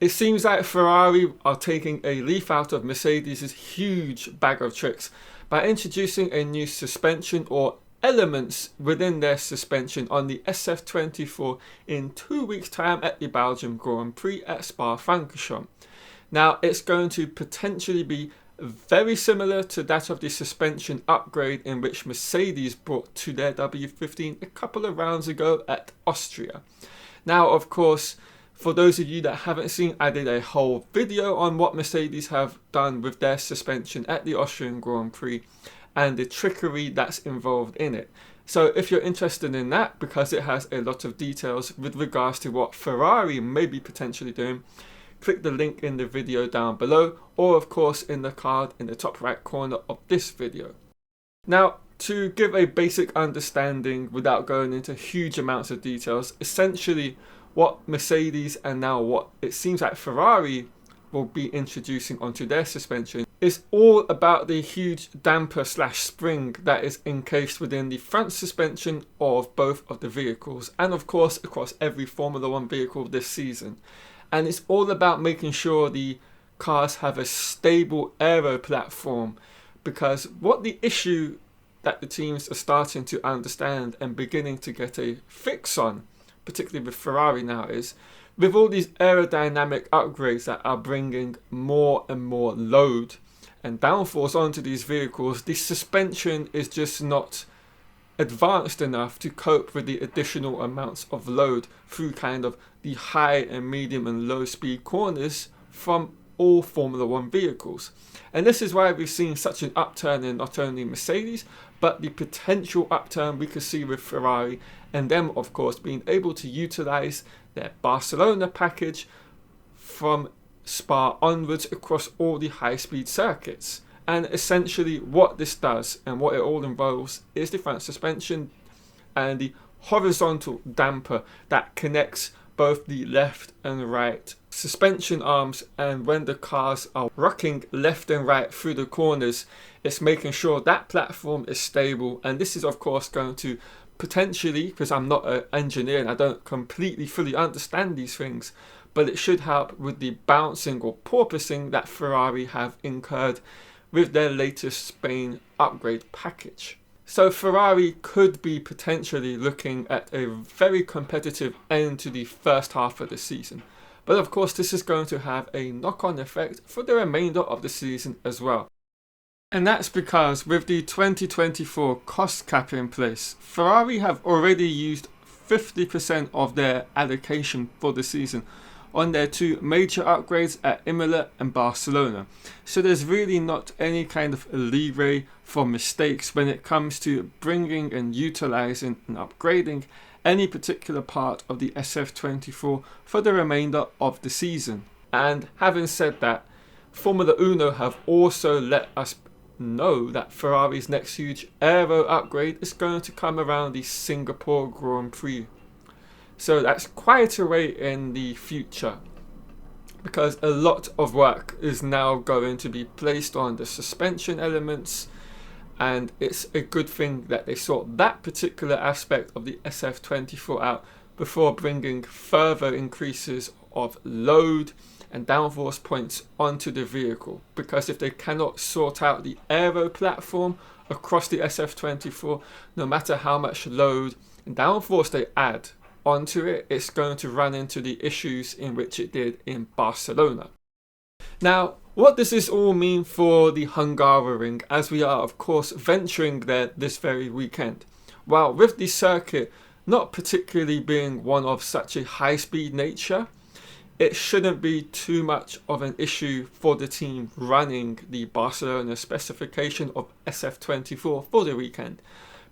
It seems like Ferrari are taking a leaf out of Mercedes' huge bag of tricks by introducing a new suspension or elements within their suspension on the SF24 in 2 weeks' time at the Belgium Grand Prix at Spa-Francorchamps. Now, it's going to potentially be very similar to that of the suspension upgrade in which Mercedes brought to their W15 a couple of rounds ago at Austria. Now, of course, for those of you that haven't seen, I did a whole video on what Mercedes have done with their suspension at the Austrian Grand Prix and the trickery that's involved in it. So if you're interested in that, because it has a lot of details with regards to what Ferrari may be potentially doing, click the link in the video down below, or of course in the card in the top right corner of this video. Now, to give a basic understanding without going into huge amounts of details, essentially what Mercedes and now what it seems like Ferrari will be introducing onto their suspension is all about the huge damper slash spring that is encased within the front suspension of both of the vehicles, and of course across every Formula 1 vehicle this season. And it's all about making sure the cars have a stable aero platform, because what the issue that the teams are starting to understand and beginning to get a fix on, particularly with Ferrari now, is with all these aerodynamic upgrades that are bringing more and more load and downforce onto these vehicles, the suspension is just not advanced enough to cope with the additional amounts of load through kind of the high and medium and low speed corners from all Formula 1 vehicles. And this is why we've seen such an upturn in not only Mercedes, but the potential upturn we could see with Ferrari, and them of course being able to utilize their Barcelona package from Spa onwards across all the high speed circuits. And essentially what this does and what it all involves is the front suspension and the horizontal damper that connects both the left and right suspension arms, and when the cars are rocking left and right through the corners, it's making sure that platform is stable. And this is of course going to potentially, because I'm not an engineer and I don't completely fully understand these things, but it should help with the bouncing or porpoising that Ferrari have incurred with their latest Spain upgrade package. So Ferrari could be potentially looking at a very competitive end to the first half of the season. But of course this is going to have a knock-on effect for the remainder of the season as well. And that's because with the 2024 cost cap in place, Ferrari have already used 50% of their allocation for the season on their two major upgrades at Imola and Barcelona. So there's really not any kind of leeway for mistakes when it comes to bringing and utilizing and upgrading any particular part of the SF24 for the remainder of the season. And having said that, Formula Uno have also let us know that Ferrari's next huge aero upgrade is going to come around the Singapore Grand Prix. So that's quite a way in the future, because a lot of work is now going to be placed on the suspension elements, and it's a good thing that they sort that particular aspect of the SF24 out before bringing further increases of load and downforce points onto the vehicle. Because if they cannot sort out the aero platform across the SF24, no matter how much load and downforce they add onto it, it's going to run into the issues in which it did in Barcelona. Now, what does this all mean for the Hungaroring, as we are of course venturing there this very weekend? Well, with the circuit not particularly being one of such a high speed nature, it shouldn't be too much of an issue for the team running the Barcelona specification of SF24 for the weekend,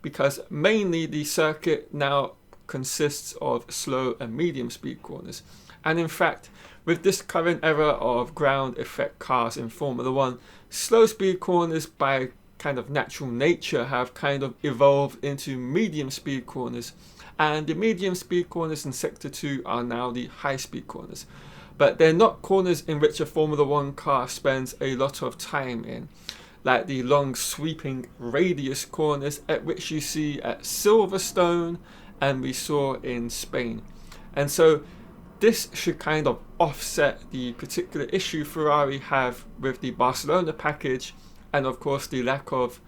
because mainly the circuit now consists of slow and medium speed corners. And in fact, with this current era of ground effect cars in Formula 1, slow speed corners by kind of natural nature have kind of evolved into medium speed corners, and the medium speed corners in sector 2 are now the high speed corners. But they're not corners in which a Formula 1 car spends a lot of time in, like the long sweeping radius corners at which you see at Silverstone and we saw in Spain. And so this should kind of offset the particular issue Ferrari have with the Barcelona package, and of course the lack of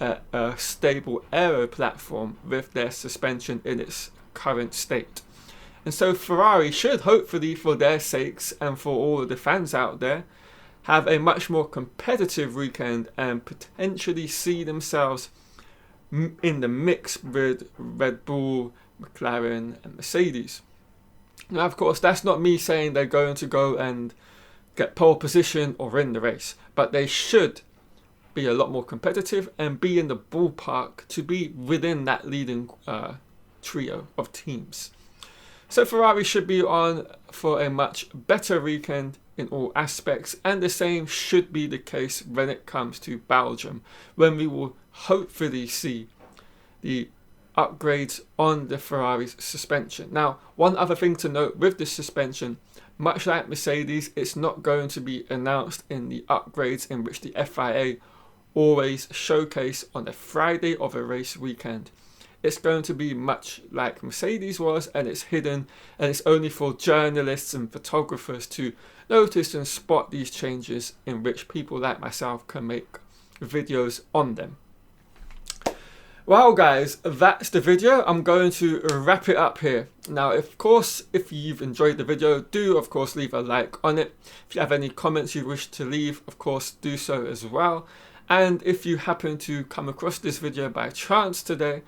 a stable aero platform with their suspension in its current state. And so Ferrari should, hopefully for their sakes and for all of the fans out there, have a much more competitive weekend and potentially see themselves in the mix with Red Bull, McLaren and Mercedes. Now of course that's not me saying they're going to go and get pole position or win the race, but they should be a lot more competitive and be in the ballpark to be within that leading trio of teams. So Ferrari should be on for a much better weekend in all aspects, and the same should be the case when it comes to Belgium, when we will hopefully see the upgrades on the Ferrari's suspension. Now, one other thing to note with the suspension, much like Mercedes, it's not going to be announced in the upgrades in which the FIA always showcase on the Friday of a race weekend. It's going to be much like Mercedes was, and it's hidden, and it's only for journalists and photographers to notice and spot these changes, in which people like myself can make videos on them. Well guys, that's the video. I'm going to wrap it up here. Now of course, if you've enjoyed the video, do of course leave a like on it. If you have any comments you wish to leave, of course do so as well. And if you happen to come across this video by chance today,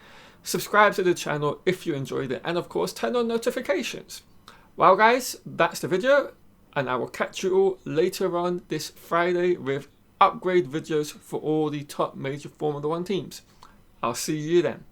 subscribe to the channel if you enjoyed it, and of course turn on notifications. Well guys, that's the video, and I will catch you all later on this Friday with upgrade videos for all the top major Formula 1 teams. I'll see you then.